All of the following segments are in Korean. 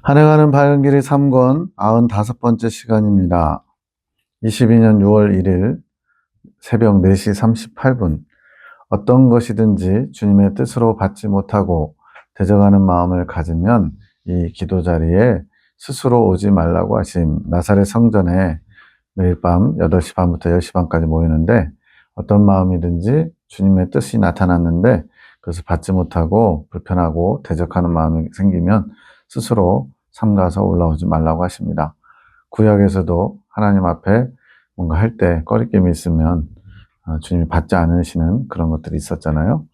한 해가는 밝은 길이 3권 95번째 시간입니다. 22년 6월 1일 새벽 4시 38분. 어떤 것이든지 주님의 뜻으로 받지 못하고 대적하는 마음을 가지면 이 기도 자리에 스스로 오지 말라고 하심. 나사렛 성전에 매일 밤 8시 반부터 10시 반까지 모이는데, 어떤 마음이든지 주님의 뜻이 나타났는데 그것을 받지 못하고 불편하고 대적하는 마음이 생기면 스스로 삼가서 올라오지 말라고 하십니다. 구약에서도 하나님 앞에 뭔가 할 때 꺼리낌이 있으면 주님이 받지 않으시는 그런 것들이 있었잖아요.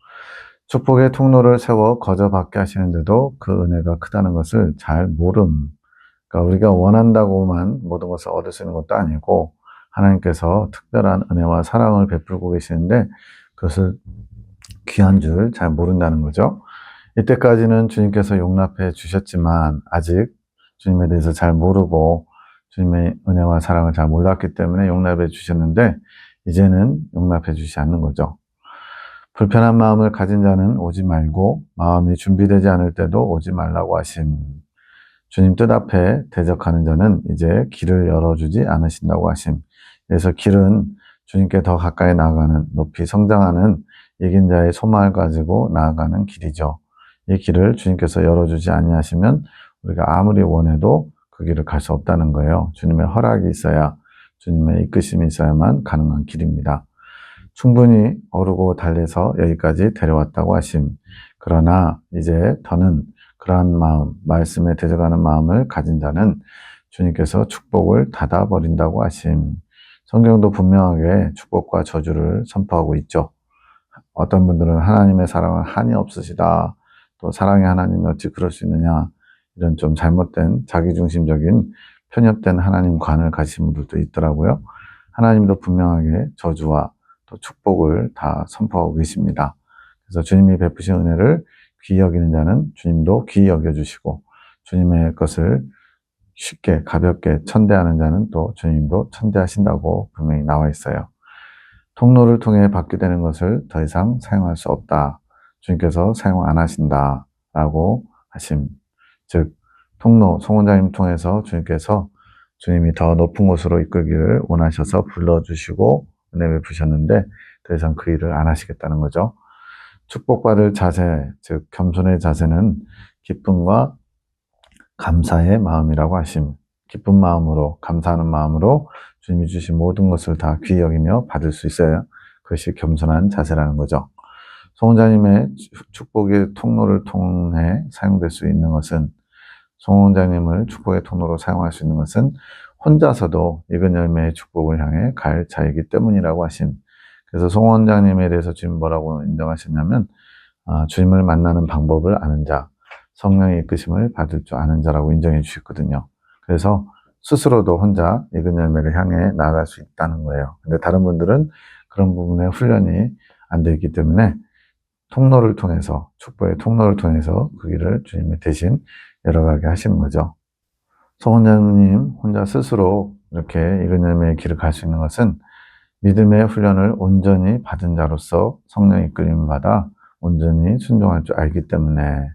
축복의 통로를 세워 거저 받게 하시는데도 그 은혜가 크다는 것을 잘 모름. 그러니까 우리가 원한다고만 모든 것을 얻을 수 있는 것도 아니고, 하나님께서 특별한 은혜와 사랑을 베풀고 계시는데 그것을 귀한 줄 잘 모른다는 거죠. 이때까지는 주님께서 용납해 주셨지만 아직 주님에 대해서 잘 모르고 주님의 은혜와 사랑을 잘 몰랐기 때문에 용납해 주셨는데, 이제는 용납해 주시지 않는 거죠. 불편한 마음을 가진 자는 오지 말고 마음이 준비되지 않을 때도 오지 말라고 하심. 주님 뜻 앞에 대적하는 자는 이제 길을 열어주지 않으신다고 하심. 그래서 길은 주님께 더 가까이 나아가는, 높이 성장하는 이긴 자의 소망을 가지고 나아가는 길이죠. 이 길을 주님께서 열어주지 아니하시면 우리가 아무리 원해도 그 길을 갈 수 없다는 거예요. 주님의 허락이 있어야, 주님의 이끄심이 있어야만 가능한 길입니다. 충분히 어르고 달래서 여기까지 데려왔다고 하심. 그러나 이제 더는 그러한 마음, 말씀에 대적하는 마음을 가진 자는 주님께서 축복을 닫아버린다고 하심. 성경도 분명하게 축복과 저주를 선포하고 있죠. 어떤 분들은 하나님의 사랑은 한이 없으시다, 또 사랑의 하나님이 어찌 그럴 수 있느냐, 이런 좀 잘못된 자기중심적인 편협된 하나님관을 가지신 분들도 있더라고요. 하나님도 분명하게 저주와 또 축복을 다 선포하고 계십니다. 그래서 주님이 베푸신 은혜를 귀히 여기는 자는 주님도 귀히 여겨주시고, 주님의 것을 쉽게 가볍게 천대하는 자는 또 주님도 천대하신다고 분명히 나와 있어요. 통로를 통해 받게 되는 것을 더 이상 사용할 수 없다, 주님께서 사용 안 하신다라고 하심. 즉, 통로, 송원장님 통해서 주님께서 주님이 더 높은 곳으로 이끌기를 원하셔서 불러주시고 은혜 베푸셨는데 더 이상 그 일을 안 하시겠다는 거죠. 축복받을 자세, 즉 겸손의 자세는 기쁨과 감사의 마음이라고 하심. 기쁜 마음으로, 감사하는 마음으로 주님이 주신 모든 것을 다 귀히 여기며 받을 수 있어야 그것이 겸손한 자세라는 거죠. 송원장님의 축복의 통로를 통해 사용될 수 있는 것은, 송원장님을 축복의 통로로 사용할 수 있는 것은 혼자서도 익은 열매의 축복을 향해 갈 자이기 때문이라고 하심. 그래서 송원장님에 대해서 주님 뭐라고 인정하셨냐면, 주님을 만나는 방법을 아는 자, 성령의 이끄심을 받을 줄 아는 자라고 인정해 주셨거든요. 그래서 스스로도 혼자 익은 열매를 향해 나아갈 수 있다는 거예요. 근데 다른 분들은 그런 부분에 훈련이 안 되어 있기 때문에 통로를 통해서, 축복의 통로를 통해서 그 길을 주님이 대신 열어가게 하시는 거죠. 송원장님 혼자 스스로 이렇게 익은 열매의 길을 갈 수 있는 것은 믿음의 훈련을 온전히 받은 자로서 성령의 이끌림을 받아 온전히 순종할 줄 알기 때문에,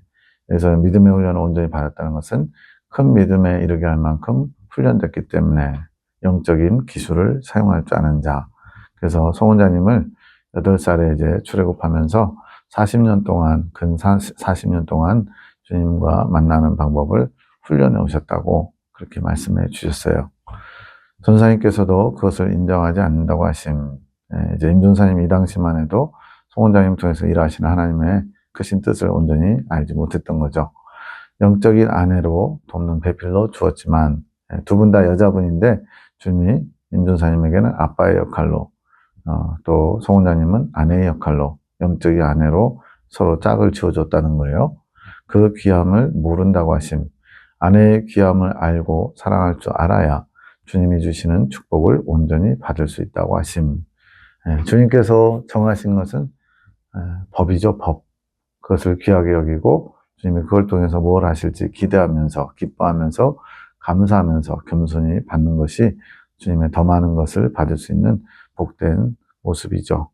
그래서 믿음의 훈련을 온전히 받았다는 것은 큰 믿음에 이르게 할 만큼 훈련됐기 때문에 영적인 기술을 사용할 줄 아는 자. 그래서 송원장님을 8살에 이제 출애굽하면서 40년 동안, 근 40년 동안 주님과 만나는 방법을 훈련해 오셨다고 그렇게 말씀해 주셨어요. 전사님께서도 그것을 인정하지 않는다고 하심. 이제 임전사님 이 당시만 해도 송원장님 통해서 일하시는 하나님의 크신 뜻을 온전히 알지 못했던 거죠. 영적인 아내로 돕는 배필로 주었지만, 두 분 다 여자분인데 주님이 임전사님에게는 아빠의 역할로, 또 송원장님은 아내의 역할로, 영적인 아내로 서로 짝을 지어줬다는 거예요. 그 귀함을 모른다고 하심. 아내의 귀함을 알고 사랑할 줄 알아야 주님이 주시는 축복을 온전히 받을 수 있다고 하심. 주님께서 정하신 것은 법이죠, 법. 그것을 귀하게 여기고 주님이 그걸 통해서 뭘 하실지 기대하면서, 기뻐하면서, 감사하면서 겸손히 받는 것이 주님의 더 많은 것을 받을 수 있는 복된 모습이죠.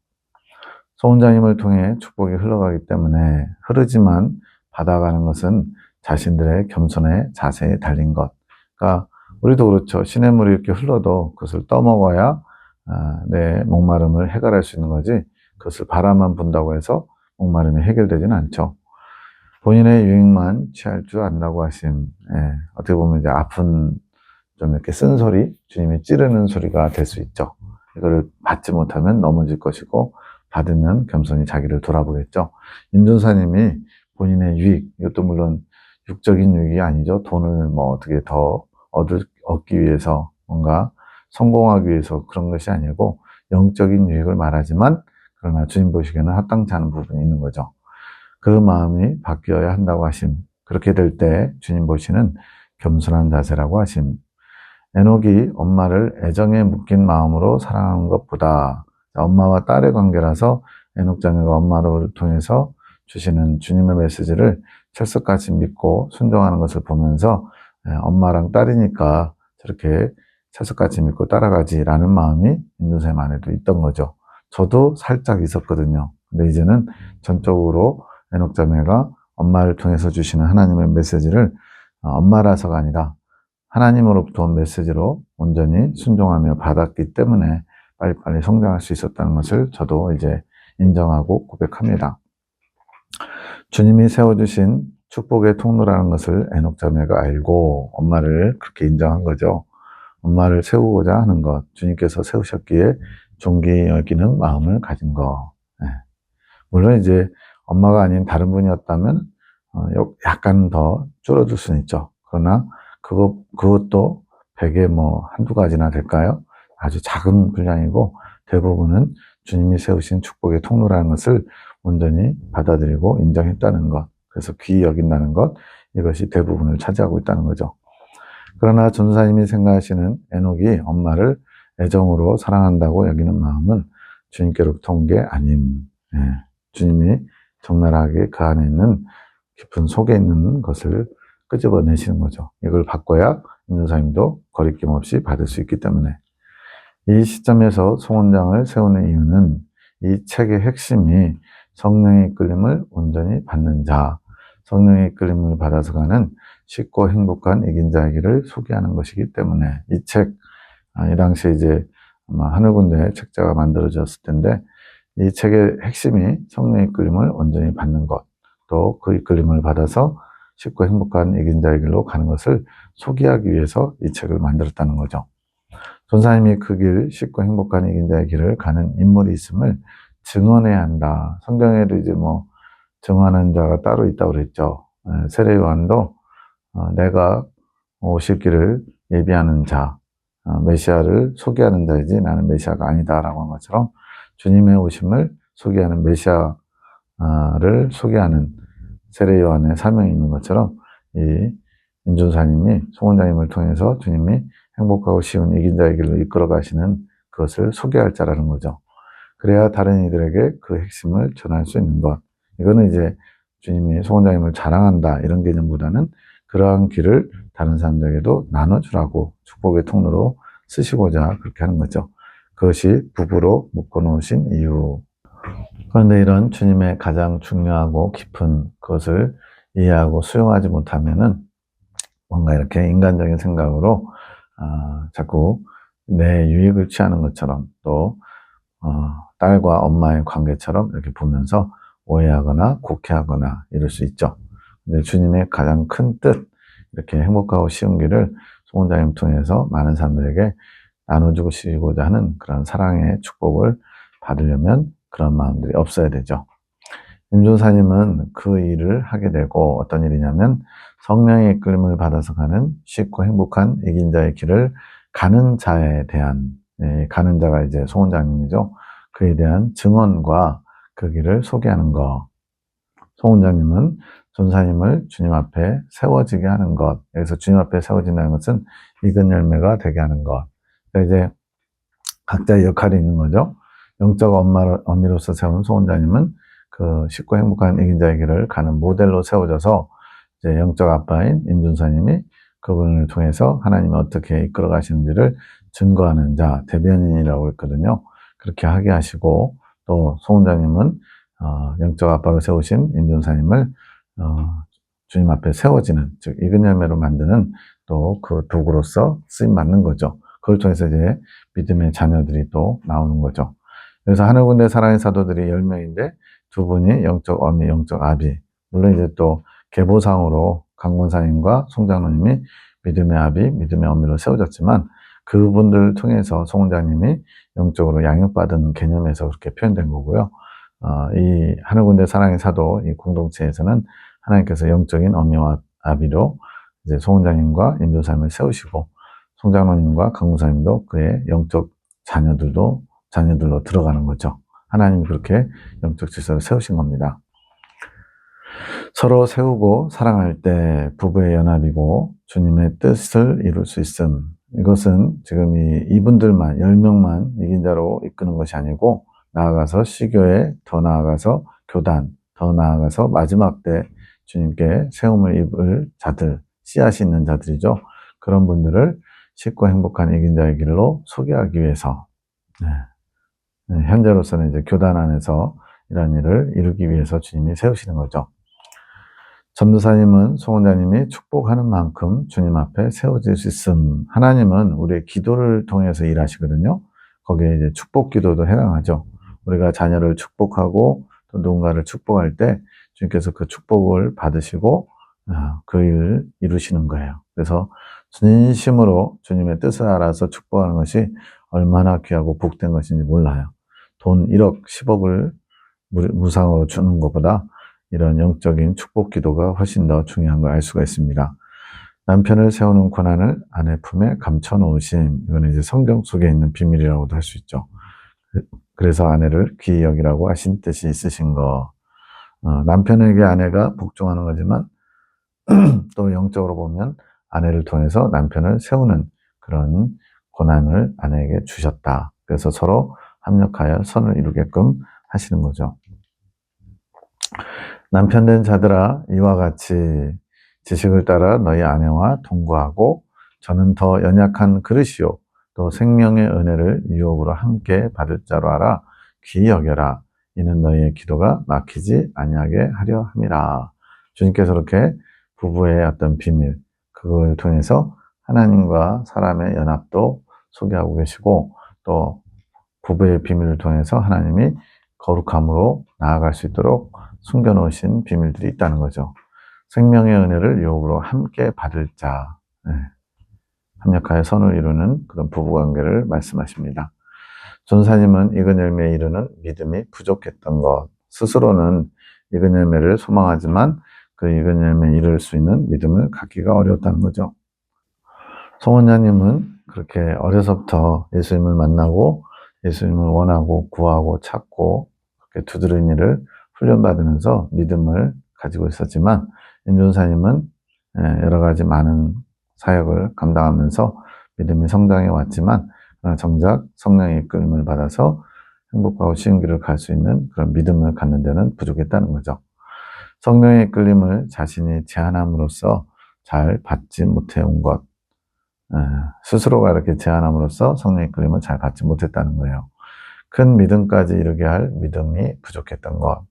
송원장님을 통해 축복이 흘러가기 때문에, 흐르지만 받아가는 것은 자신들의 겸손의 자세에 달린 것. 그러니까 우리도 그렇죠. 시냇물이 이렇게 흘러도 그것을 떠먹어야 내 목마름을 해결할 수 있는 거지, 그것을 바라만 본다고 해서 목마름이 해결되지는 않죠. 본인의 유익만 취할 줄 안다고 하심. 예, 어떻게 보면 이제 아픈 좀 이렇게 쓴소리, 주님이 찌르는 소리가 될 수 있죠. 이거를 받지 못하면 넘어질 것이고, 받으면 겸손히 자기를 돌아보겠죠. 임준사님이 본인의 유익, 이것도 물론 육적인 유익이 아니죠. 돈을 뭐 어떻게 더 얻기 위해서, 뭔가 성공하기 위해서 그런 것이 아니고 영적인 유익을 말하지만, 그러나 주님 보시기에는 합당치 않은 부분이 있는 거죠. 그 마음이 바뀌어야 한다고 하심. 그렇게 될 때 주님 보시는 겸손한 자세라고 하심. 에녹이 엄마를 애정에 묶인 마음으로 사랑한 것보다, 엄마와 딸의 관계라서 에녹 자매가 엄마를 통해서 주시는 주님의 메시지를 철석같이 믿고 순종하는 것을 보면서, 엄마랑 딸이니까 저렇게 철석같이 믿고 따라가지라는 마음이 임준사님 안에도 있던 거죠. 저도 살짝 있었거든요. 근데 이제는 전적으로 에녹 자매가 엄마를 통해서 주시는 하나님의 메시지를 엄마라서가 아니라 하나님으로부터 온 메시지로 온전히 순종하며 받았기 때문에 빨리빨리 성장할 수 있었다는 것을 저도 이제 인정하고 고백합니다. 주님이 세워주신 축복의 통로라는 것을 에녹 자매가 알고 엄마를 그렇게 인정한 거죠. 엄마를 세우고자 하는 것, 주님께서 세우셨기에 존귀히 여기는 마음을 가진 것. 물론 이제 엄마가 아닌 다른 분이었다면 약간 더 줄어들 수는 있죠. 그러나 그것도 100에 뭐 한두 가지나 될까요? 아주 작은 분량이고, 대부분은 주님이 세우신 축복의 통로라는 것을 온전히 받아들이고 인정했다는 것, 그래서 귀히 여긴다는 것, 이것이 대부분을 차지하고 있다는 거죠. 그러나 전도사님이 생각하시는 에녹이 엄마를 애정으로 사랑한다고 여기는 마음은 주님께로부터 온 게 아님. 주님이 적나라하게 그 안에 있는 깊은 속에 있는 것을 끄집어내시는 거죠. 이걸 바꿔야 임준사님도 거리낌 없이 받을 수 있기 때문에. 이 시점에서 송원장을 세우는 이유는 이 책의 핵심이 성령의 이끌림을 온전히 받는 자, 성령의 이끌림을 받아서 가는 쉽고 행복한 이긴 자의 길을 소개하는 것이기 때문에, 이 책, 이 당시에 이제 아마 하늘군대 책자가 만들어졌을 텐데, 이 책의 핵심이 성령의 이끌림을 온전히 받는 것, 또 그 이끌림을 받아서 쉽고 행복한 이긴 자의 길로 가는 것을 소개하기 위해서 이 책을 만들었다는 거죠. 전사님이 그 길, 쉽고 행복한 이긴 자의 길을 가는 인물이 있음을 증언해야 한다. 성경에도 이제 뭐 증언하는 자가 따로 있다고 그랬죠. 세례 요한도 내가 오실 길을 예비하는 자, 메시아를 소개하는 자이지 나는 메시아가 아니다라고 한 것처럼, 주님의 오심을 소개하는 메시아를 소개하는 세례 요한의 사명이 있는 것처럼, 이 임준사님이 송원장님을 통해서 주님이 행복하고 쉬운 이긴 자의 길로 이끌어 가시는 그것을 소개할 자라는 거죠. 그래야 다른 이들에게 그 핵심을 전할 수 있는 것. 이거는 이제 주님이 송원장님을 자랑한다 이런 개념보다는 그러한 길을 다른 사람들에게도 나눠주라고 축복의 통로로 쓰시고자 그렇게 하는 거죠. 그것이 부부로 묶어놓으신 이유. 그런데 이런 주님의 가장 중요하고 깊은 그것을 이해하고 수용하지 못하면은 뭔가 이렇게 인간적인 생각으로 자꾸 내 유익을 취하는 것처럼, 또 딸과 엄마의 관계처럼 이렇게 보면서 오해하거나 곡해하거나 이럴 수 있죠. 근데 주님의 가장 큰 뜻, 이렇게 행복하고 쉬운 길을 송원장님 통해서 많은 사람들에게 나눠주시고자 하는 그런 사랑의 축복을 받으려면 그런 마음들이 없어야 되죠. 임준사님은 그 일을 하게 되고, 어떤 일이냐면 성령의 이끌림을 받아서 가는 쉽고 행복한 이긴 자의 길을 가는 자에 대한, 가는 자가 이제 송원장님이죠. 그에 대한 증언과 그 길을 소개하는 것. 송원장님은 전사님을 주님 앞에 세워지게 하는 것. 여기서 주님 앞에 세워진다는 것은 익은 열매가 되게 하는 것. 그러니까 이제 각자의 역할이 있는 거죠. 영적 어미로서 세운 송원장님은 그 쉽고 행복한 이긴 자의 길을 가는 모델로 세워져서, 이제 영적 아빠인 임준사님이 그분을 통해서 하나님이 어떻게 이끌어 가시는지를 증거하는 자, 대변인이라고 했거든요. 그렇게 하게 하시고, 또 송원장님은 영적 아빠로 세우신 임준사님을 주님 앞에 세워지는, 즉 익은 열매로 만드는 또 그 도구로서 쓰임 받는 거죠. 그걸 통해서 이제 믿음의 자녀들이 또 나오는 거죠. 그래서 하늘군대 사랑의 사도들이 10명인데 두 분이 영적 어미, 영적 아비. 물론 이제 또 계보상으로 강권사님과 송장로님이 믿음의 아비, 믿음의 어미로 세워졌지만 그분들을 통해서 송장님이 영적으로 양육받은 개념에서 그렇게 표현된 거고요. 이 하늘군대 사랑의 사도 이 공동체에서는 하나님께서 영적인 어미와 아비로 이제 송원장님과 임조사님을 세우시고 송장로님과 강무사님도 그의 영적 자녀들로 들어가는 거죠. 하나님이 그렇게 영적 질서를 세우신 겁니다. 서로 세우고 사랑할 때 부부의 연합이고 주님의 뜻을 이룰 수 있음. 이것은 지금 이분들만 10명만 이긴 자로 이끄는 것이 아니고 나아가서 시교에 더 나아가서 교단, 더 나아가서 마지막 때 주님께 세움을 입을 자들, 씨앗이 있는 자들이죠. 그런 분들을 쉽고 행복한 이긴 자의 길로 소개하기 위해서 현재로서는 이제 교단 안에서 이런 일을 이루기 위해서 주님이 세우시는 거죠. 전도사님은 송원자님이 축복하는 만큼 주님 앞에 세워질 수 있음. 하나님은 우리의 기도를 통해서 일하시거든요. 거기에 이제 축복 기도도 해당하죠. 우리가 자녀를 축복하고 또 누군가를 축복할 때 주님께서 그 축복을 받으시고 그 일을 이루시는 거예요. 그래서 진심으로 주님의 뜻을 알아서 축복하는 것이 얼마나 귀하고 복된 것인지 몰라요. 돈 1억, 10억을 무상으로 주는 것보다 이런 영적인 축복 기도가 훨씬 더 중요한 걸 알 수가 있습니다. 남편을 세우는 권한을 아내 품에 감춰놓으심. 이건 이제 성경 속에 있는 비밀이라고도 할 수 있죠. 그래서 아내를 귀히 여기라고 하신 뜻이 있으신 거. 남편에게 아내가 복종하는 거지만 또 영적으로 보면 아내를 통해서 남편을 세우는 그런 권한을 아내에게 주셨다. 그래서 서로 합력하여 선을 이루게끔 하시는 거죠. 남편된 자들아 이와 같이 지식을 따라 너희 아내와 동거하고 저는 더 연약한 그릇이요 또 생명의 은혜를 유혹으로 함께 받을 자로 알아 귀히 여겨라. 이는 너희의 기도가 막히지 아니하게 하려 함이라. 주님께서 이렇게 부부의 어떤 비밀 그걸 통해서 하나님과 사람의 연합도 소개하고 계시고 또 부부의 비밀을 통해서 하나님이 거룩함으로 나아갈 수 있도록 숨겨놓으신 비밀들이 있다는 거죠. 생명의 은혜를 유혹으로 함께 받을 자, 합력하여 선을 이루는 그런 부부관계를 말씀하십니다. 전사님은 익은 열매에 이르는 믿음이 부족했던 것, 스스로는 익은 열매를 소망하지만 그 익은 열매에 이를 수 있는 믿음을 갖기가 어려웠다는 거죠. 송원자님은 그렇게 어려서부터 예수님을 만나고 예수님을 원하고 구하고 찾고 그렇게 두드린 일을 훈련받으면서 믿음을 가지고 있었지만 임존사님은 여러 가지 많은 사역을 감당하면서 믿음이 성장해 왔지만 정작 성령의 이끌림을 받아서 행복하고 쉬운 길을 갈 수 있는 그런 믿음을 갖는 데는 부족했다는 거죠. 성령의 이끌림을 자신이 제한함으로써 잘 받지 못해온 것, 스스로가 이렇게 제한함으로써 성령의 이끌림을 잘 받지 못했다는 거예요. 큰 믿음까지 이르게 할 믿음이 부족했던 것.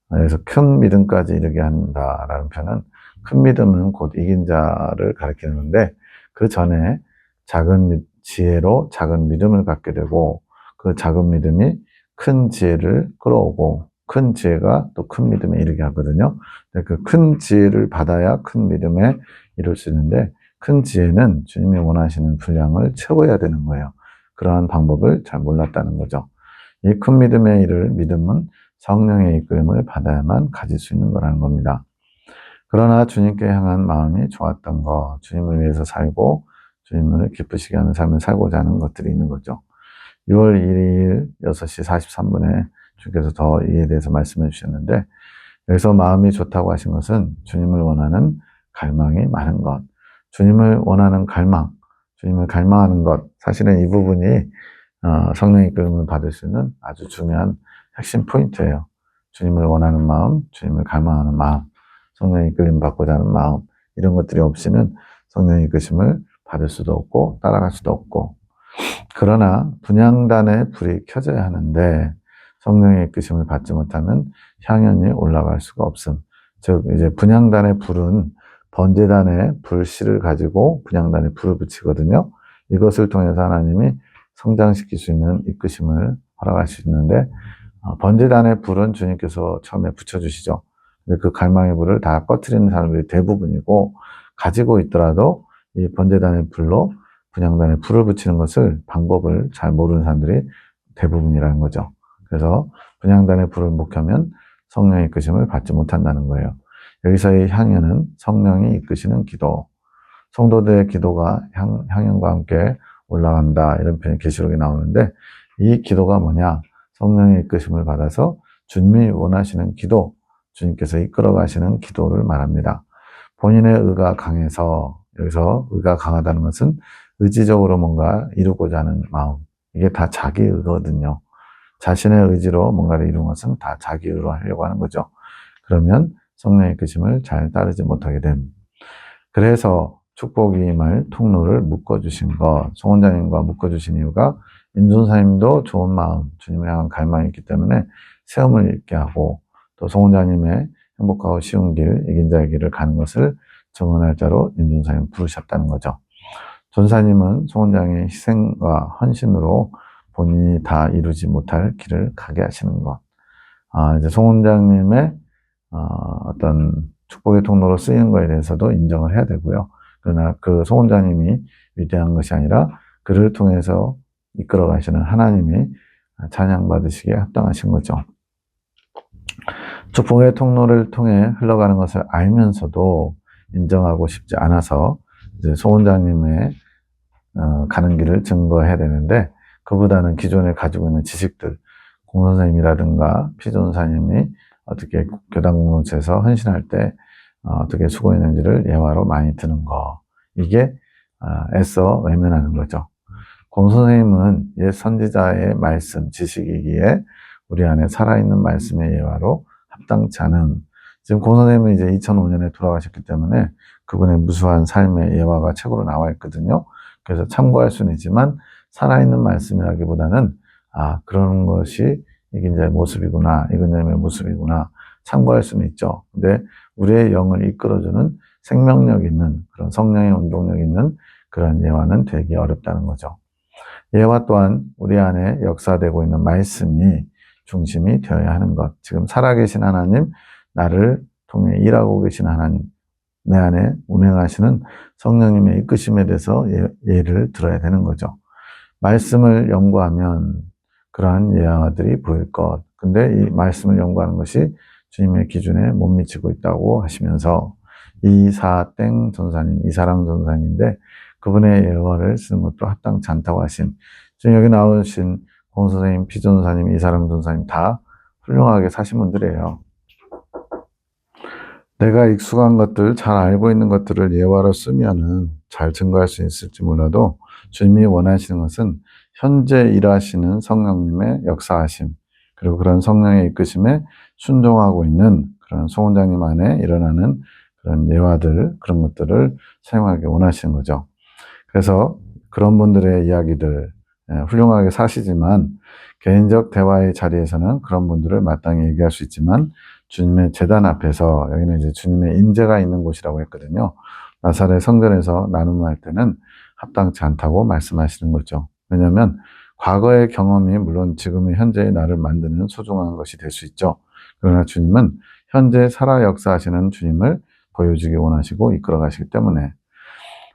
그래서 큰 믿음까지 이르게 한다라는 표현은 큰 믿음은 곧 이긴 자를 가리키는데 그 전에 작은 지혜로 작은 믿음을 갖게 되고 그 작은 믿음이 큰 지혜를 끌어오고 큰 지혜가 또 큰 믿음에 이르게 하거든요. 그 큰 지혜를 받아야 큰 믿음에 이룰 수 있는데 큰 지혜는 주님이 원하시는 분량을 채워야 되는 거예요. 그러한 방법을 잘 몰랐다는 거죠. 이 큰 믿음에 이를 믿음은 성령의 이끌림을 받아야만 가질 수 있는 거라는 겁니다. 그러나 주님께 향한 마음이 좋았던 것, 주님을 위해서 살고 주님을 기쁘시게 하는 삶을 살고자 하는 것들이 있는 거죠. 6월 1일 6시 43분에 주께서 더 이에 대해서 말씀해 주셨는데 여기서 마음이 좋다고 하신 것은 주님을 원하는 갈망이 많은 것, 주님을 원하는 갈망, 주님을 갈망하는 것, 사실은 이 부분이 성령의 이끌림을 받을 수 있는 아주 중요한 핵심 포인트예요. 주님을 원하는 마음, 주님을 갈망하는 마음, 성령의 이끌림 받고자 하는 마음, 이런 것들이 없이는 성령의 이끄심을 받을 수도 없고 따라갈 수도 없고, 그러나 분향단의 불이 켜져야 하는데 성령의 이끄심을 받지 못하면 향연이 올라갈 수가 없음. 즉 이제 분향단의 불은 번제단의 불씨를 가지고 분향단에 불을 붙이거든요. 이것을 통해서 하나님이 성장시킬 수 있는 이끄심을 허락할 수 있는데 번제단의 불은 주님께서 처음에 붙여주시죠. 근데 그 갈망의 불을 다 꺼트리는 사람들이 대부분이고 가지고 있더라도 이 번제단의 불로 분향단에 불을 붙이는 것을 방법을 잘 모르는 사람들이 대부분이라는 거죠. 그래서 분향단에 불을 못 켜면 성령의 이끄심을 받지 못한다는 거예요. 여기서의 향연은 성령이 이끄시는 기도. 성도들의 기도가 향연과 함께 올라간다. 이런 표현이 계시록에 나오는데 이 기도가 뭐냐? 성령의 이끄심을 받아서 주님이 원하시는 기도, 주님께서 이끌어 가시는 기도를 말합니다. 본인의 의가 강해서, 여기서 의가 강하다는 것은 의지적으로 뭔가 이루고자 하는 마음. 이게 다 자기 의거든요. 자신의 의지로 뭔가를 이루는 것은 다 자기 의로 하려고 하는 거죠. 그러면 성령의 이끄심을 잘 따르지 못하게 됨. 그래서 축복이 임할 통로를 묶어주신 것, 송원장님과 묶어주신 이유가 임준사님도 좋은 마음, 주님을 향한 갈망이 있기 때문에 세움을 잊게 하고 또 송원장님의 행복하고 쉬운 길, 이긴 자의 길을 가는 것을 증언할 자로 임준사님 부르셨다는 거죠. 전사님은 송원장의 희생과 헌신으로 본인이 다 이루지 못할 길을 가게 하시는 것. 이제 송원장님의 어떤 축복의 통로로 쓰이는 것에 대해서도 인정을 해야 되고요. 그러나 그 송원장님이 위대한 것이 아니라 그를 통해서 이끌어 가시는 하나님이 찬양받으시기에 합당하신 거죠. 축복의 통로를 통해 흘러가는 것을 알면서도 인정하고 싶지 않아서 이제 송원장님의 가는 길을 증거해야 되는데 그보다는 기존에 가지고 있는 지식들, 공선생님이라든가 피존사님이 어떻게 교단 공동체에서 헌신할 때 어떻게 수고했는지를 예화로 많이 드는 거. 이게 애써 외면하는 거죠. 공선생님은 옛 선지자의 말씀, 지식이기에 우리 안에 살아있는 말씀의 예화로 합당치 않은, 지금 공선생님은 이제 2005년에 돌아가셨기 때문에 그분의 무수한 삶의 예화가 책으로 나와 있거든요. 그래서 참고할 수는 있지만 살아있는 말씀이라기보다는 그런 것이 이긴 자의 모습이구나, 이긴 자의 모습이구나 참고할 수는 있죠. 근데 우리의 영을 이끌어주는 생명력 있는 그런 성령의 운동력 있는 그런 예화는 되기 어렵다는 거죠. 예화 또한 우리 안에 역사되고 있는 말씀이 중심이 되어야 하는 것. 지금 살아계신 하나님, 나를 통해 일하고 계신 하나님, 내 안에 운행하시는 성령님의 이끄심에 대해서 예를 들어야 되는 거죠. 말씀을 연구하면 그러한 예화들이 보일 것. 근데 이 말씀을 연구하는 것이 주님의 기준에 못 미치고 있다고 하시면서 이사땡 전사님, 이사랑 전사님인데 그분의 예화를 쓰는 것도 합당치 않다고 하신, 지금 여기 나오신 공 선생님, 피 전사님, 이사랑 전사님 다 훌륭하게 사신 분들이에요. 내가 익숙한 것들, 잘 알고 있는 것들을 예화로 쓰면은 잘 증거할 수 있을지 몰라도 주님이 원하시는 것은 현재 일하시는 성령님의 역사하심, 그리고 그런 성령의 이끄심에 순종하고 있는 그런 송원장님 안에 일어나는 그런 예화들, 그런 것들을 사용하기 원하시는 거죠. 그래서 그런 분들의 이야기들, 훌륭하게 사시지만 개인적 대화의 자리에서는 그런 분들을 마땅히 얘기할 수 있지만 주님의 제단 앞에서, 여기는 이제 주님의 임재가 있는 곳이라고 했거든요. 나사렛 성전에서 나눔할 때는 합당치 않다고 말씀하시는 거죠. 왜냐하면 과거의 경험이 물론 지금의 현재의 나를 만드는 소중한 것이 될 수 있죠. 그러나 주님은 현재 살아 역사하시는 주님을 보여주기 원하시고 이끌어 가시기 때문에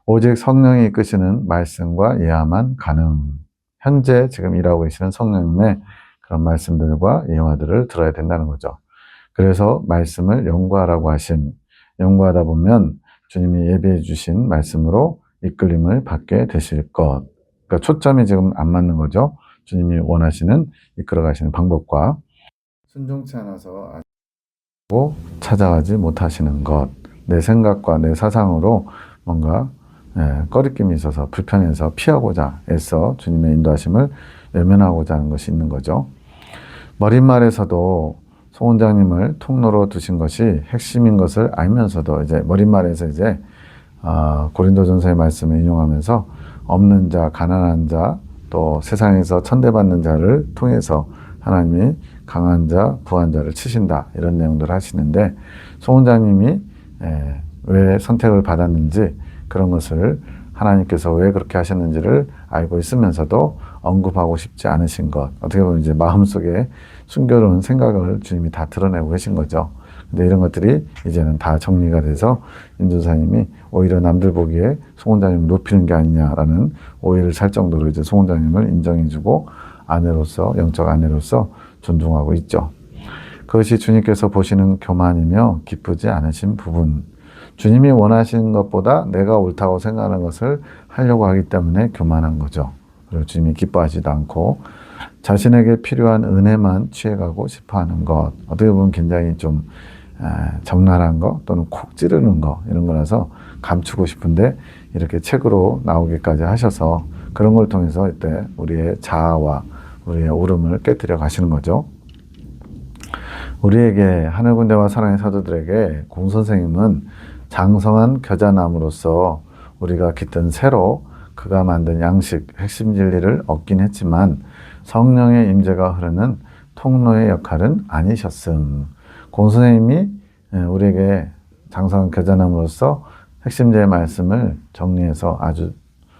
오직 성령이 이끄시는 말씀과 예화만 가능. 현재 지금 일하고 계시는 성령님의 그런 말씀들과 예화들을 들어야 된다는 거죠. 그래서 말씀을 연구하라고 하심, 연구하다 보면 주님이 예비해 주신 말씀으로 이끌림을 받게 되실 것. 그러니까 초점이 지금 안 맞는 거죠. 주님이 원하시는 이끌어 가시는 방법과 순종치 않아서 아시고 찾아가지 못하시는 것. 내 생각과 내 사상으로 뭔가 꺼리낌이 있어서 불편해서 피하고자 애써 주님의 인도하심을 외면하고자 하는 것이 있는 거죠. 머릿말에서도 송 원장님을 통로로 두신 것이 핵심인 것을 알면서도 이제 머릿말에서 이제 고린도전서의 말씀을 인용하면서 없는 자, 가난한 자, 또 세상에서 천대받는 자를 통해서 하나님이 강한 자, 부한 자를 치신다. 이런 내용들을 하시는데 송 원장님이 왜 선택을 받았는지 그런 것을 하나님께서 왜 그렇게 하셨는지를 알고 있으면서도 언급하고 싶지 않으신 것. 어떻게 보면 이제 마음속에 숨겨놓은 생각을 주님이 다 드러내고 계신 거죠. 근데 이런 것들이 이제는 다 정리가 돼서 인도사님이 오히려 남들 보기에 송 원장님을 높이는 게 아니냐라는 오해를 살 정도로 이제 송 원장님을 인정해주고 아내로서, 영적 아내로서 존중하고 있죠. 그것이 주님께서 보시는 교만이며 기쁘지 않으신 부분. 주님이 원하시는 것보다 내가 옳다고 생각하는 것을 하려고 하기 때문에 교만한 거죠. 그리고 주님이 기뻐하지도 않고 자신에게 필요한 은혜만 취해가고 싶어하는 것. 어떻게 보면 굉장히 좀 적나라한 거 또는 콕 찌르는 거 이런 거라서 감추고 싶은데 이렇게 책으로 나오기까지 하셔서 그런 걸 통해서 이때 우리의 자아와 우리의 오름을 깨뜨려 가시는 거죠. 우리에게 하늘군대와 사랑의 사도들에게 공 선생님은 장성한 겨자나무로서 우리가 깃든 새로 그가 만든 양식 핵심 진리를 얻긴 했지만 성령의 임재가 흐르는 통로의 역할은 아니셨음. 공 선생님이 우리에게 장성한 겨자나무로서 핵심제의 말씀을 정리해서 아주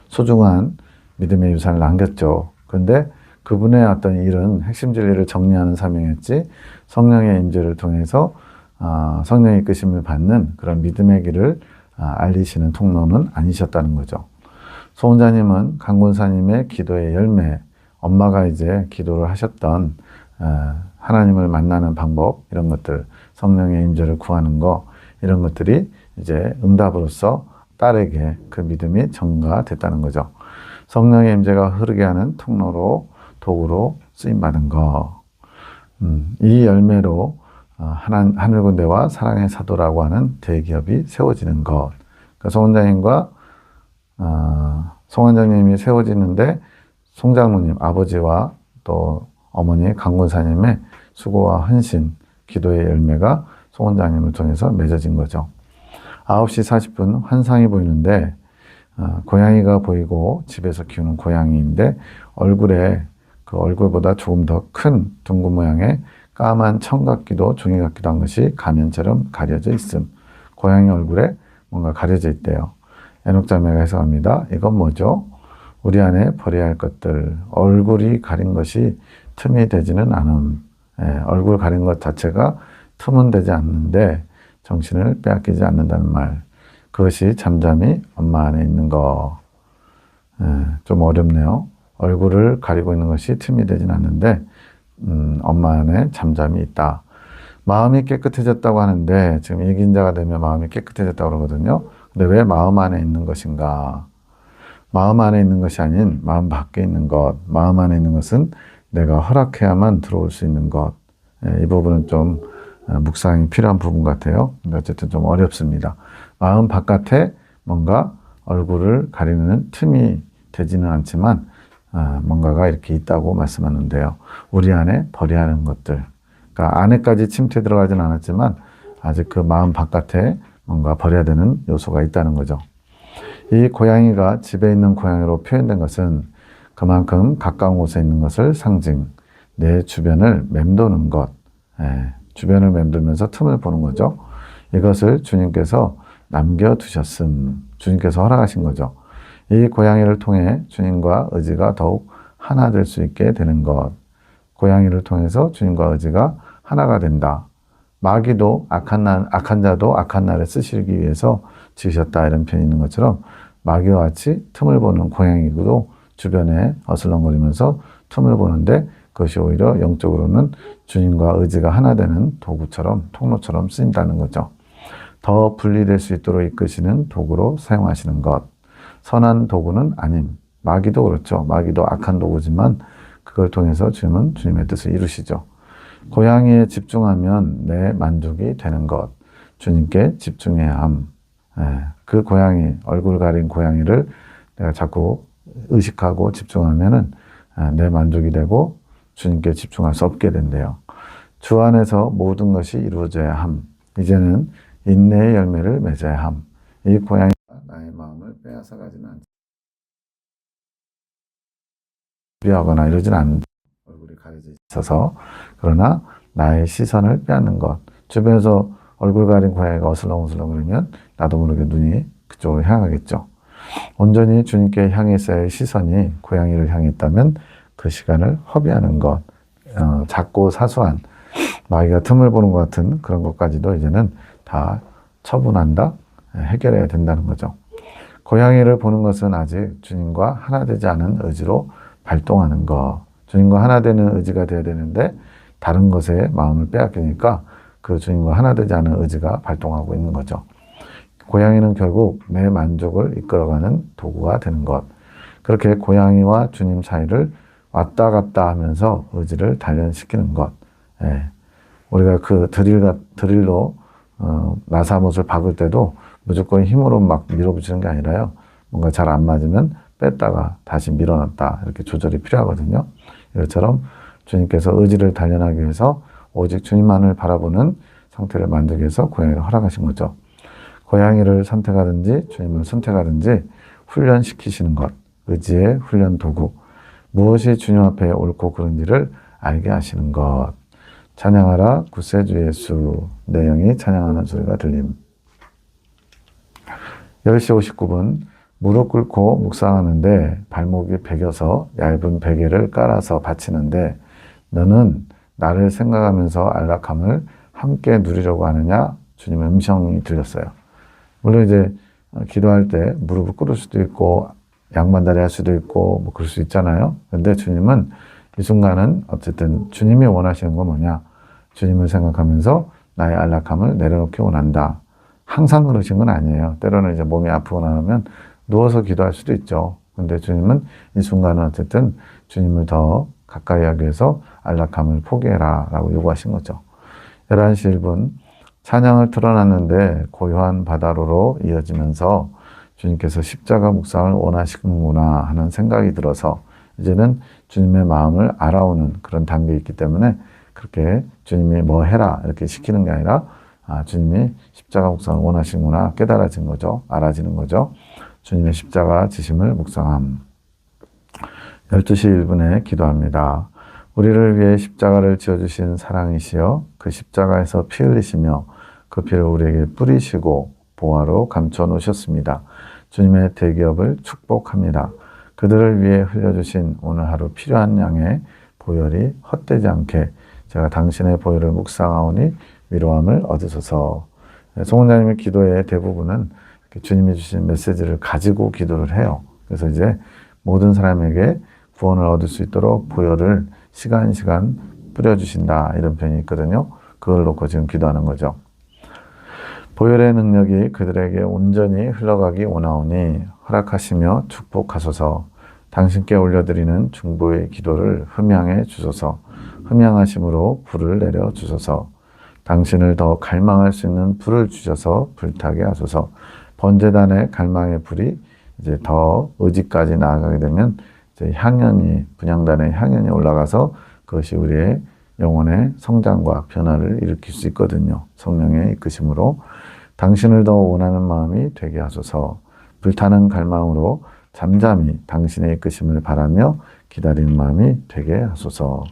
소중한 믿음의 유산을 남겼죠. 그런데 그분의 어떤 일은 핵심 진리를 정리하는 사명이었지 성령의 임재를 통해서 성령의 이끄심을 받는 그런 믿음의 길을 알리시는 통로는 아니셨다는 거죠. 송 원장님은 강군사님의 기도의 열매, 엄마가 이제 기도를 하셨던 하나님을 만나는 방법 이런 것들, 성령의 임재를 구하는 거 이런 것들이 이제 응답으로서 딸에게 그 믿음이 전가됐다는 거죠. 성령의 임재가 흐르게 하는 통로로 도구로 쓰임받은 거. 이 열매로 하늘군대와 사랑의 사도라고 하는 대기업이 세워지는 것. 그러니까 송 원장님과 송 원장님이 세워지는데 송 장로님 아버지와 또 어머니 강군사님의 수고와 헌신, 기도의 열매가 송 원장님을 통해서 맺어진 거죠. 9시 40분 환상이 보이는데 고양이가 보이고 집에서 키우는 고양이인데 얼굴에 그 얼굴보다 조금 더 큰 둥근 모양의 까만 청 같기도 종이 같기도 한 것이 가면처럼 가려져 있음. 고양이 얼굴에 뭔가 가려져 있대요. 에녹자매가 해석합니다. 이건 뭐죠? 우리 안에 버려야 할 것들. 얼굴이 가린 것이 틈이 되지는 않음. 얼굴 가린 것 자체가 틈은 되지 않는데 정신을 빼앗기지 않는다는 말. 그것이 잠잠히 엄마 안에 있는 거. 좀 어렵네요. 얼굴을 가리고 있는 것이 틈이 되진 않는데 엄마 안에 잠잠히 있다. 마음이 깨끗해졌다고 하는데 지금 일긴자가 되면 마음이 깨끗해졌다고 그러거든요. 근데 왜 마음 안에 있는 것인가? 마음 안에 있는 것이 아닌 마음 밖에 있는 것. 마음 안에 있는 것은 내가 허락해야만 들어올 수 있는 것. 이 부분은 좀 묵상이 필요한 부분 같아요. 근데 어쨌든 좀 어렵습니다. 마음 바깥에 뭔가 얼굴을 가리는 틈이 되지는 않지만 뭔가가 이렇게 있다고 말씀하는데요. 우리 안에 버려야 하는 것들. 그러니까 안에까지 침투해 들어가진 않았지만 아직 그 마음 바깥에 뭔가 버려야 되는 요소가 있다는 거죠. 이 고양이가 집에 있는 고양이로 표현된 것은 그만큼 가까운 곳에 있는 것을 상징, 내 주변을 맴도는 것, 주변을 맴돌면서 틈을 보는 거죠. 이것을 주님께서 남겨두셨음, 주님께서 허락하신 거죠. 이 고양이를 통해 주님과 의지가 더욱 하나 될 수 있게 되는 것. 고양이를 통해서 주님과 의지가 하나가 된다. 마귀도 악한 자도 악한 날에 쓰시기 위해서 지으셨다 이런 표현이 있는 것처럼 마귀와 같이 틈을 보는 고양이도 주변에 어슬렁거리면서 틈을 보는데 그것이 오히려 영적으로는 주님과 의지가 하나 되는 도구처럼 통로처럼 쓰인다는 거죠. 더 분리될 수 있도록 이끄시는 도구로 사용하시는 것. 선한 도구는 아님. 마귀도 그렇죠. 마귀도 악한 도구지만 그걸 통해서 주님은 주님의 뜻을 이루시죠. 고양이에 집중하면 내 만족이 되는 것. 주님께 집중해야 함. 그 고양이, 얼굴 가린 고양이를 내가 자꾸 의식하고 집중하면은 내 만족이 되고 주님께 집중할 수 없게 된대요. 주 안에서 모든 것이 이루어져야 함. 이제는 인내의 열매를 맺어야 함. 이 고양이가 나의 마음을 빼앗아 가지는 않지. 비하거나 이러진 않는다. 얼굴이 가려져 있어서 그러나 나의 시선을 빼앗는 것. 주변에서 얼굴 가린 고양이가 어슬렁어슬렁 그러면 나도 모르게 눈이 그쪽으로 향하겠죠. 온전히 주님께 향해 있어야할 시선이 고양이를 향했다면 그 시간을 허비하는 것, 작고 사소한 마귀가 틈을 보는 것 같은 그런 것까지도 이제는 다 처분한다, 해결해야 된다는 거죠. 고양이를 보는 것은 아직 주님과 하나 되지 않은 의지로 발동하는 것. 주님과 하나 되는 의지가 되어야 되는데 다른 것에 마음을 빼앗기니까 그 주님과 하나 되지 않은 의지가 발동하고 있는 거죠. 고양이는 결국 내 만족을 이끌어가는 도구가 되는 것. 그렇게 고양이와 주님 사이를 왔다 갔다 하면서 의지를 단련시키는 것. 예. 우리가 그 드릴로 나사못을 박을 때도 무조건 힘으로 막 밀어붙이는 게 아니라요. 뭔가 잘 안 맞으면 뺐다가 다시 밀어놨다 이렇게 조절이 필요하거든요. 이것처럼 주님께서 의지를 단련하기 위해서 오직 주님만을 바라보는 상태를 만들기 위해서 고양이를 허락하신 거죠. 고양이를 선택하든지 주님을 선택하든지 훈련시키시는 것, 의지의 훈련 도구, 무엇이 주님 앞에 옳고 그른지를 알게 하시는 것. 찬양하라 구세주 예수, 내 영이 찬양하는 소리가 들림. 10시 59분 무릎 꿇고 묵상하는데 발목이 베겨서 얇은 베개를 깔아서 받치는데 너는 나를 생각하면서 안락함을 함께 누리려고 하느냐? 주님의 음성이 들렸어요. 물론 이제 기도할 때 무릎을 꿇을 수도 있고 양반다리 할 수도 있고 뭐 그럴 수 있잖아요. 근데 주님은 이 순간은 어쨌든 주님이 원하시는 건 뭐냐? 주님을 생각하면서 나의 안락함을 내려놓기 원한다. 항상 그러신 건 아니에요. 때로는 이제 몸이 아프거나 하면 누워서 기도할 수도 있죠. 근데 주님은 이 순간은 어쨌든 주님을 더 가까이 하기 위해서 안락함을 포기해라 라고 요구하신 거죠. 11시 1분 찬양을 틀어놨는데 고요한 바다로로 이어지면서 주님께서 십자가 묵상을 원하시는구나 하는 생각이 들어서 이제는 주님의 마음을 알아오는 그런 단계에 있기 때문에 그렇게 주님이 뭐 해라 이렇게 시키는 게 아니라 주님이 십자가 묵상을 원하시는구나 깨달아진 거죠. 알아지는 거죠. 주님의 십자가 지심을 묵상함. 12시 1분에 기도합니다. 우리를 위해 십자가를 지어주신 사랑이시여 그 십자가에서 피 흘리시며 그 피를 우리에게 뿌리시고 보화로 감춰 놓으셨습니다. 주님의 대기업을 축복합니다. 그들을 위해 흘려주신 오늘 하루 필요한 양의 보혈이 헛되지 않게 제가 당신의 보혈을 묵상하오니 위로함을 얻으소서. 송원자님의 기도의 대부분은 주님이 주신 메시지를 가지고 기도를 해요. 그래서 이제 모든 사람에게 구원을 얻을 수 있도록 보혈을 시간 뿌려주신다 이런 표현이 있거든요. 그걸 놓고 지금 기도하는 거죠. 보혈의 능력이 그들에게 온전히 흘러가기 원하오니 허락하시며 축복하소서. 당신께 올려드리는 중보의 기도를 흠양해 주소서. 흠양하심으로 불을 내려 주소서. 당신을 더 갈망할 수 있는 불을 주셔서 불타게 하소서. 번제단의 갈망의 불이 이제 더 의지까지 나아가게 되면 이제 향연이 분향단의 향연이 올라가서 그것이 우리의 영혼의 성장과 변화를 일으킬 수 있거든요. 성령의 이끄심으로 당신을 더 원하는 마음이 되게 하소서. 불타는 갈망으로 잠잠히 당신의 이끄심을 바라며 기다리는 마음이 되게 하소서.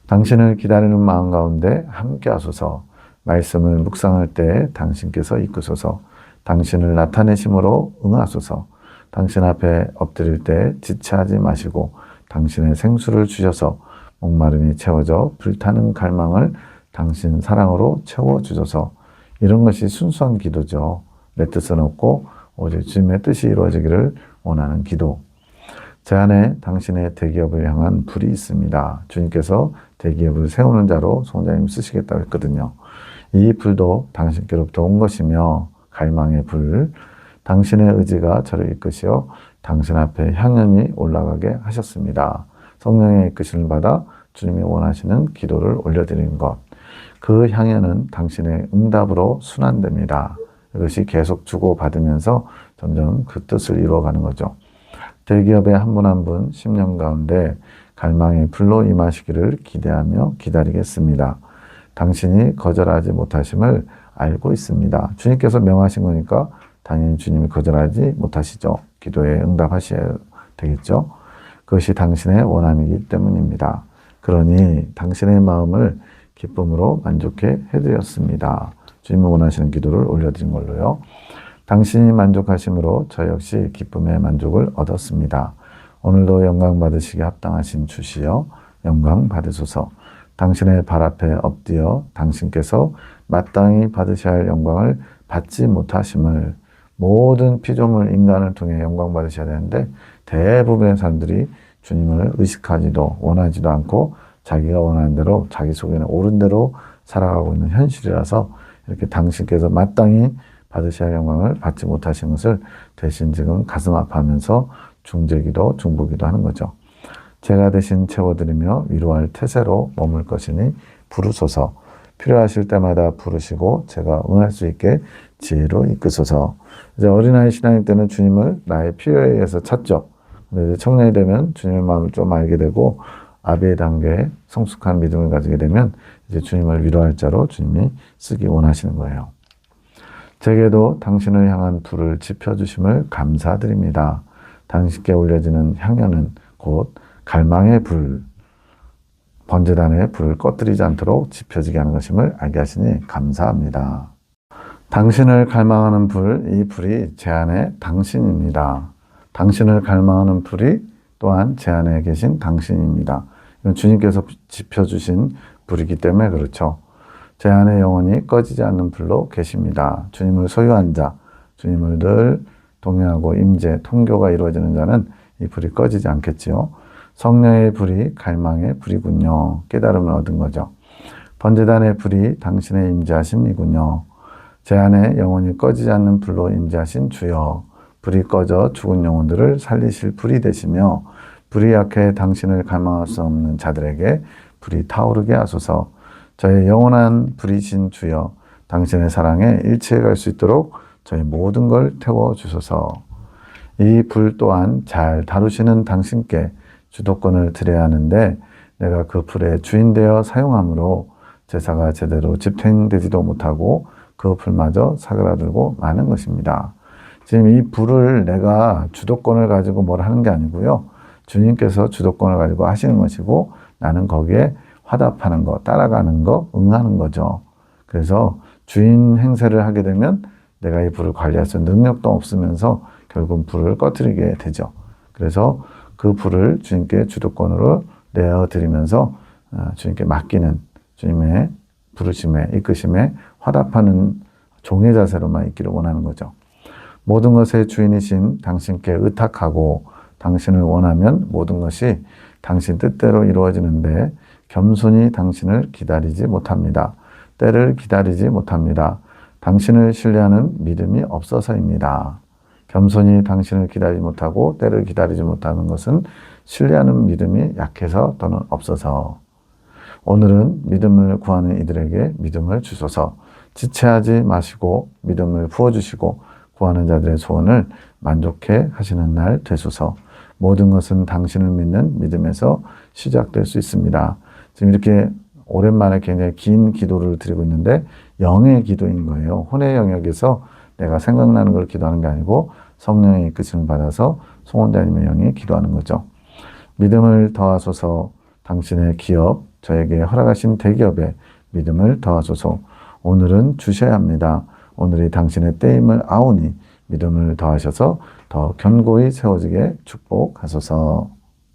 당신을 기다리는 마음 가운데 함께 하소서. 말씀을 묵상할 때 당신께서 이끄소서. 당신을 나타내심으로 응하소서. 당신 앞에 엎드릴 때 지체하지 마시고 당신의 생수를 주셔서 목마름이 채워져 불타는 갈망을 당신 사랑으로 채워주소서. 이런 것이 순수한 기도죠. 내 뜻은 없고 오직 주님의 뜻이 이루어지기를 원하는 기도. 제 안에 당신의 대기업을 향한 불이 있습니다. 주님께서 대기업을 세우는 자로 송자님 쓰시겠다고 했거든요. 이 불도 당신께로부터 온 것이며 갈망의 불, 당신의 의지가 저를 이끄시어 당신 앞에 향연이 올라가게 하셨습니다. 성령의 이끄심을 받아 주님이 원하시는 기도를 올려드리는 것. 그 향연은 당신의 응답으로 순환됩니다. 이것이 계속 주고받으면서 점점 그 뜻을 이루어가는 거죠. 대기업의 한 분 한 분 10년 가운데 갈망의 불로 임하시기를 기대하며 기다리겠습니다. 당신이 거절하지 못하심을 알고 있습니다. 주님께서 명하신 거니까 당연히 주님이 거절하지 못하시죠. 기도에 응답하셔야 되겠죠. 그것이 당신의 원함이기 때문입니다. 그러니 당신의 마음을 기쁨으로 만족해 해드렸습니다. 주님이 원하시는 기도를 올려드린 걸로요. 당신이 만족하심으로 저 역시 기쁨의 만족을 얻었습니다. 오늘도 영광 받으시기 합당하신 주시여 영광 받으소서. 당신의 발 앞에 엎드려 당신께서 마땅히 받으셔야 할 영광을 받지 못하심을, 모든 피조물 인간을 통해 영광 받으셔야 되는데 대부분의 사람들이 주님을 의식하지도 원하지도 않고 자기가 원하는 대로 자기 속에는 옳은 대로 살아가고 있는 현실이라서 이렇게 당신께서 마땅히 받으셔야 할 영광을 받지 못하신 것을 대신 지금 가슴 아파하면서 중재기도 중보기도 하는 거죠. 제가 대신 채워드리며 위로할 태세로 머물 것이니 부르소서. 필요하실 때마다 부르시고 제가 응할 수 있게 지혜로 이끄소서. 이제 어린아이 신앙일 때는 주님을 나의 필요에 의해서 찾죠. 근데 이제 청년이 되면 주님의 마음을 좀 알게 되고 아비의 단계에 성숙한 믿음을 가지게 되면 이제 주님을 위로할 자로 주님이 쓰기 원하시는 거예요. 제게도 당신을 향한 불을 지펴주심을 감사드립니다. 당신께 올려지는 향연은 곧 갈망의 불, 번제단의 불을 꺼뜨리지 않도록 지펴지게 하는 것임을 알게 하시니 감사합니다. 당신을 갈망하는 불, 이 불이 제 안에 당신입니다. 당신을 갈망하는 불이 또한 제 안에 계신 당신입니다. 이건 주님께서 지펴주신 불이기 때문에 그렇죠. 제 안에 영원히 꺼지지 않는 불로 계십니다. 주님을 소유한 자, 주님을 늘 동행하고 임재, 통교가 이루어지는 자는 이 불이 꺼지지 않겠지요. 성령의 불이 갈망의 불이군요. 깨달음을 얻은 거죠. 번제단의 불이 당신의 임재하심이군요. 제 안에 영원히 꺼지지 않는 불로 임재하신 주여, 불이 꺼져 죽은 영혼들을 살리실 불이 되시며 불이 약해 당신을 갈망할 수 없는 자들에게 불이 타오르게 하소서. 저의 영원한 불이신 주여, 당신의 사랑에 일치해 갈 수 있도록 저의 모든 걸 태워주소서. 이 불 또한 잘 다루시는 당신께 주도권을 드려야 하는데 내가 그 불의 주인되어 사용함으로 제사가 제대로 집행되지도 못하고 그 불마저 사그라들고 마는 것입니다. 지금 이 불을 내가 주도권을 가지고 뭘 하는 게 아니고요. 주님께서 주도권을 가지고 하시는 것이고 나는 거기에 화답하는 거, 따라가는 거, 응하는 거죠. 그래서 주인 행세를 하게 되면 내가 이 불을 관리할 수 있는 능력도 없으면서 결국 불을 꺼뜨리게 되죠. 그래서 그 불을 주님께 주도권으로 내어드리면서 주님께 맡기는, 주님의 부르심에 이끄심에 화답하는 종의 자세로만 있기를 원하는 거죠. 모든 것의 주인이신 당신께 의탁하고 당신을 원하면 모든 것이 당신 뜻대로 이루어지는데 겸손히 당신을 기다리지 못합니다. 때를 기다리지 못합니다. 당신을 신뢰하는 믿음이 없어서입니다. 겸손히 당신을 기다리지 못하고 때를 기다리지 못하는 것은 신뢰하는 믿음이 약해서 또는 없어서. 오늘은 믿음을 구하는 이들에게 믿음을 주소서. 지체하지 마시고 믿음을 부어주시고 구하는 자들의 소원을 만족해 하시는 날 되소서. 모든 것은 당신을 믿는 믿음에서 시작될 수 있습니다. 지금 이렇게 오랜만에 굉장히 긴 기도를 드리고 있는데 영의 기도인 거예요. 혼의 영역에서 내가 생각나는 걸 기도하는 게 아니고 성령의 이끄심을 받아서 송원자님의 영이 기도하는 거죠. 믿음을 더하소서. 당신의 기업, 저에게 허락하신 대기업에 믿음을 더하소서. 오늘은 주셔야 합니다. 오늘이 당신의 때임을 아오니 믿음을 더하셔서 더 견고히 세워지게 축복하소서.